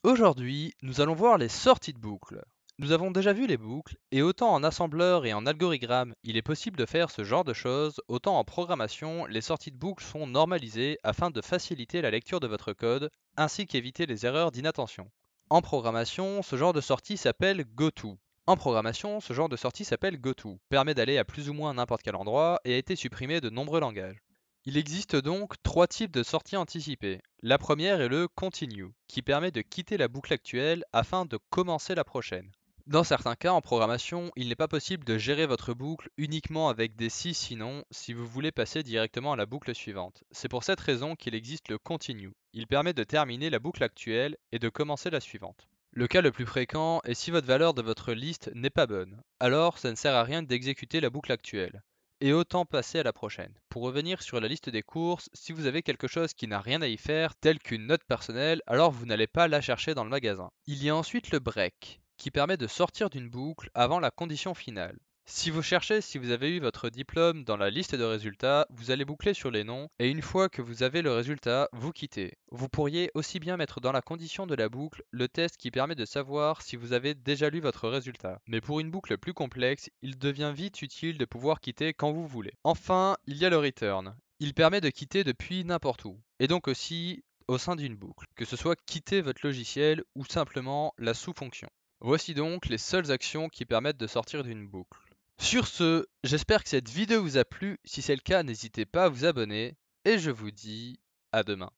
Aujourd'hui, nous allons voir les sorties de boucles. Nous avons déjà vu les boucles, et autant en assembleur et en algorithme, il est possible de faire ce genre de choses, autant en programmation, les sorties de boucles sont normalisées afin de faciliter la lecture de votre code, ainsi qu'éviter les erreurs d'inattention. En programmation, ce genre de sortie s'appelle goto. Permet d'aller à plus ou moins n'importe quel endroit et a été supprimé de nombreux langages. Il existe donc trois types de sorties anticipées. La première est le continue, qui permet de quitter la boucle actuelle afin de commencer la prochaine. Dans certains cas en programmation, il n'est pas possible de gérer votre boucle uniquement avec des sinon si vous voulez passer directement à la boucle suivante. C'est pour cette raison qu'il existe le continue. Il permet de terminer la boucle actuelle et de commencer la suivante. Le cas le plus fréquent est si votre valeur de votre liste n'est pas bonne. Alors, ça ne sert à rien d'exécuter la boucle actuelle. Et autant passer à la prochaine. Pour revenir sur la liste des courses, si vous avez quelque chose qui n'a rien à y faire, tel qu'une note personnelle, alors vous n'allez pas la chercher dans le magasin. Il y a ensuite le break, qui permet de sortir d'une boucle avant la condition finale. Si vous cherchez si vous avez eu votre diplôme dans la liste de résultats, vous allez boucler sur les noms et une fois que vous avez le résultat, vous quittez. Vous pourriez aussi bien mettre dans la condition de la boucle le test qui permet de savoir si vous avez déjà lu votre résultat. Mais pour une boucle plus complexe, il devient vite utile de pouvoir quitter quand vous voulez. Enfin, il y a le return. Il permet de quitter depuis n'importe où, et donc aussi au sein d'une boucle, que ce soit quitter votre logiciel ou simplement la sous-fonction. Voici donc les seules actions qui permettent de sortir d'une boucle. Sur ce, j'espère que cette vidéo vous a plu. Si c'est le cas, n'hésitez pas à vous abonner et je vous dis à demain.